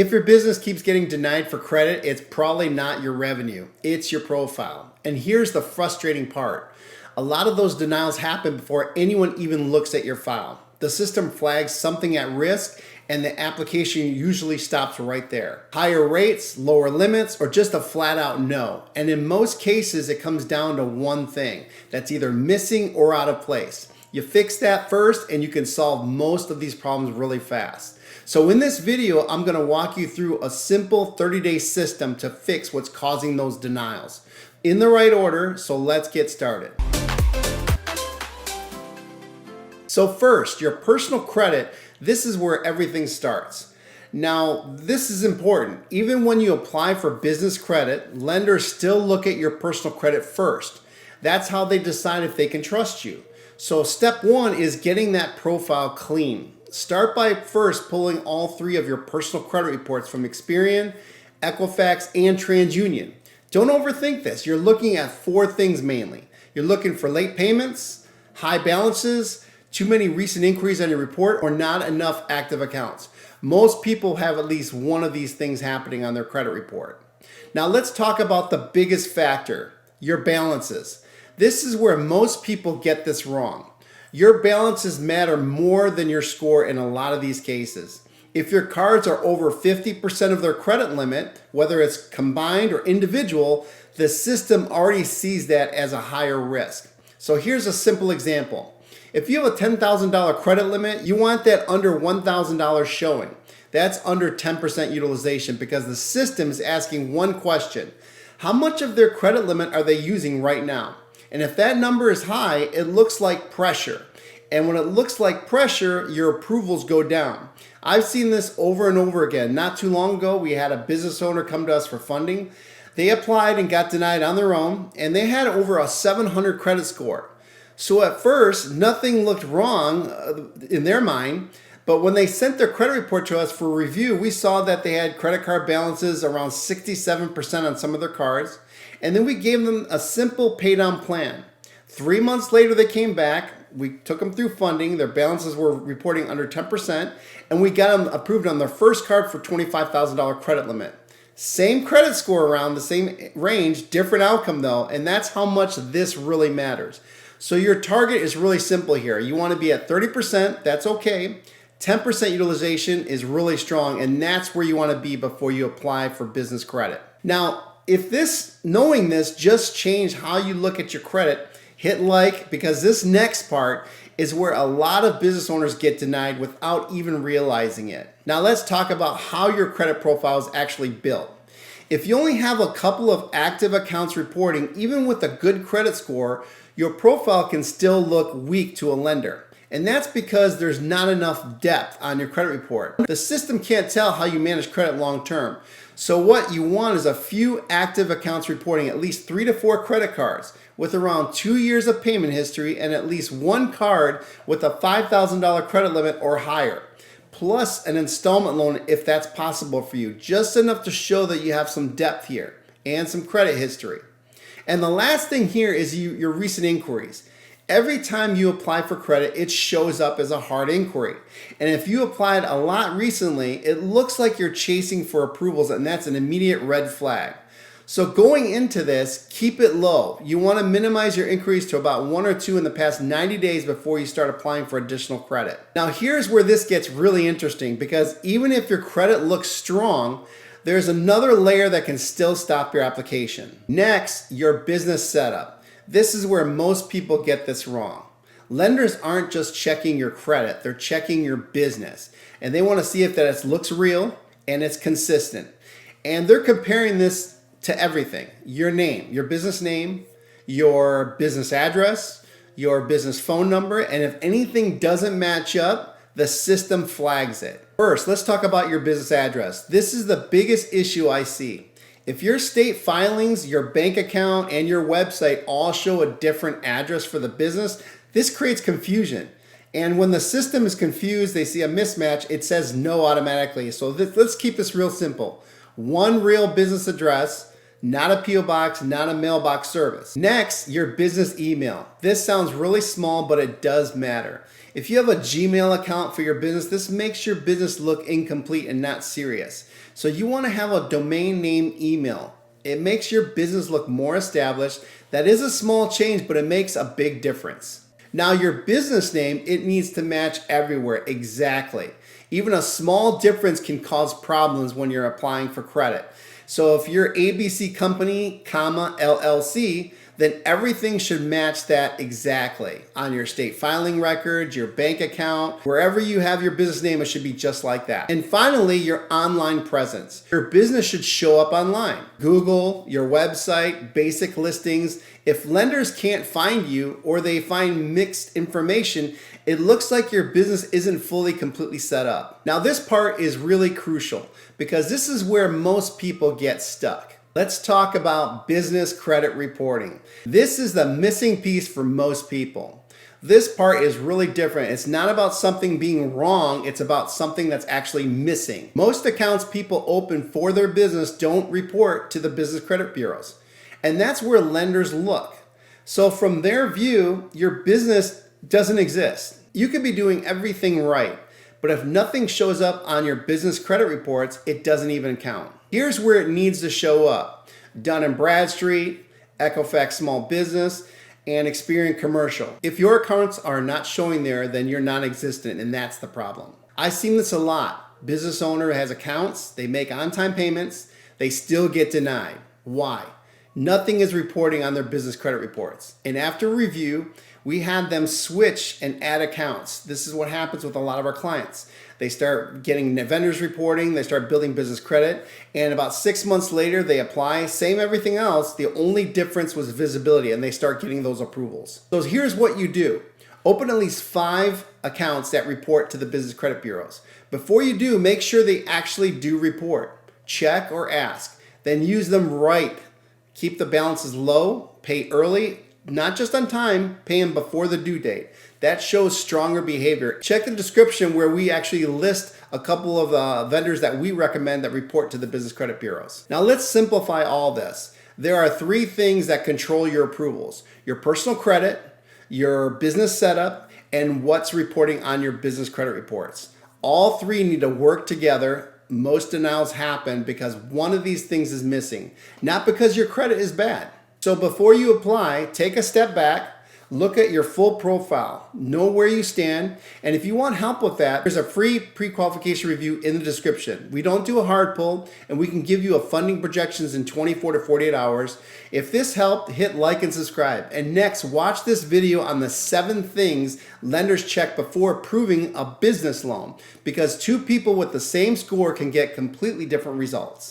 If your business keeps getting denied for credit, it's probably not your revenue, it's your profile. And here's the frustrating part. A lot of those denials happen before anyone even looks at your file. The system flags something at risk and the application usually stops right there. Higher rates, lower limits, or just a flat out no. And in most cases, it comes down to one thing that's either missing or out of place. You fix that first and you can solve most of these problems really fast. So in this video, I'm gonna walk you through a simple 30-day system to fix what's causing those denials. In the right order, so let's get started. So first, your personal credit, this is where everything starts. Now, this is important. Even when you apply for business credit, lenders still look at your personal credit first. That's how they decide if they can trust you. So step one is getting that profile clean. Start by first pulling all three of your personal credit reports from Experian, Equifax, and TransUnion. Don't overthink this. You're looking at four things mainly. You're looking for late payments, high balances, too many recent inquiries on your report, or not enough active accounts. Most people have at least one of these things happening on their credit report. Now let's talk about the biggest factor, your balances. This is where most people get this wrong. Your balances matter more than your score in a lot of these cases. If your cards are over 50% of their credit limit, whether it's combined or individual, the system already sees that as a higher risk. So here's a simple example. If you have a $10,000 credit limit, you want that under $1,000 showing. That's under 10% utilization because the system is asking one question. How much of their credit limit are they using right now? And if that number is high, it looks like pressure. And when it looks like pressure, your approvals go down. I've seen this over and over again. Not too long ago, we had a business owner come to us for funding. They applied and got denied on their own, and they had over a 700 credit score. So at first, nothing looked wrong in their mind, but when they sent their credit report to us for review, we saw that they had credit card balances around 67% on some of their cards, and then we gave them a simple pay down plan. 3 months later, they came back, we took them through funding, their balances were reporting under 10%, and we got them approved on their first card for $25,000 credit limit. Same credit score around the same range, different outcome though, and that's how much this really matters. So your target is really simple here. You want to be at 30%, that's okay. 10% utilization is really strong, and that's where you want to be before you apply for business credit. Now, if knowing this just changed how you look at your credit, hit like, because this next part is where a lot of business owners get denied without even realizing it. Now let's talk about how your credit profile is actually built. If you only have a couple of active accounts reporting, even with a good credit score, your profile can still look weak to a lender. And that's because there's not enough depth on your credit report. The system can't tell how you manage credit long term. So what you want is a few active accounts reporting at least 3 to 4 credit cards with around 2 years of payment history and at least one card with a $5,000 credit limit or higher, plus an installment loan if that's possible for you, just enough to show that you have some depth here and some credit history. And the last thing here is your recent inquiries. Every time you apply for credit, it shows up as a hard inquiry. And if you applied a lot recently, it looks like you're chasing for approvals, and that's an immediate red flag. So going into this, keep it low. You want to minimize your inquiries to about 1 or 2 in the past 90 days before you start applying for additional credit. Now here's where this gets really interesting, because even if your credit looks strong, there's another layer that can still stop your application. Next, your business setup. This is where most people get this wrong. Lenders aren't just checking your credit, they're checking your business. And they want to see if that it looks real and it's consistent. And they're comparing this to everything. Your name, your business name, your business address, your business phone number, and if anything doesn't match up, the system flags it. First, let's talk about your business address. This is the biggest issue I see. If your state filings, your bank account, and your website all show a different address for the business, this creates confusion. And when the system is confused, they see a mismatch, it says no automatically. So let's keep this real simple. One real business address, not a PO box, not a mailbox service. Next, your business email. This sounds really small, but it does matter. If you have a Gmail account for your business, this makes your business look incomplete and not serious. So you want to have a domain name email. It makes your business look more established. That is a small change, but it makes a big difference. Now your business name, it needs to match everywhere exactly. Even a small difference can cause problems when you're applying for credit. So if you're ABC Company, LLC, then everything should match that exactly. On your state filing records, your bank account, wherever you have your business name, it should be just like that. And finally, your online presence. Your business should show up online. Google, your website, basic listings. If lenders can't find you or they find mixed information, it looks like your business isn't fully completely set up. Now this part is really crucial because this is where most people get stuck. Let's talk about business credit reporting. This is the missing piece for most people. This part is really different. It's not about something being wrong, it's about something that's actually missing. Most accounts people open for their business don't report to the business credit bureaus. And that's where lenders look. So from their view, your business doesn't exist. You could be doing everything right, but if nothing shows up on your business credit reports, it doesn't even count. Here's where it needs to show up. Dun & Bradstreet, Equifax Small Business, and Experian Commercial. If your accounts are not showing there, then you're non-existent, and that's the problem. I've seen this a lot. Business owner has accounts, they make on-time payments, they still get denied. Why? Nothing is reporting on their business credit reports. And after review, we had them switch and add accounts. This is what happens with a lot of our clients. They start getting vendors reporting, they start building business credit, and about 6 months later, they apply, same everything else, the only difference was visibility, and they start getting those approvals. So here's what you do. Open at least 5 accounts that report to the business credit bureaus. Before you do, make sure they actually do report. Check or ask, then use them right. Keep the balances low, pay early, not just on time, pay them before the due date. That shows stronger behavior. Check the description where we actually list a couple of vendors that we recommend that report to the business credit bureaus. Now let's simplify all this. There are 3 things that control your approvals: your personal credit, your business setup, and what's reporting on your business credit reports. All 3 need to work together. Most denials happen because one of these things is missing, not because your credit is bad. So before you apply, take a step back, look at your full profile, know where you stand, and if you want help with that, there's a free pre-qualification review in the description. We don't do a hard pull, and we can give you a funding projections in 24 to 48 hours. If this helped, hit like and subscribe. And next, watch this video on the 7 things lenders check before approving a business loan, because 2 people with the same score can get completely different results.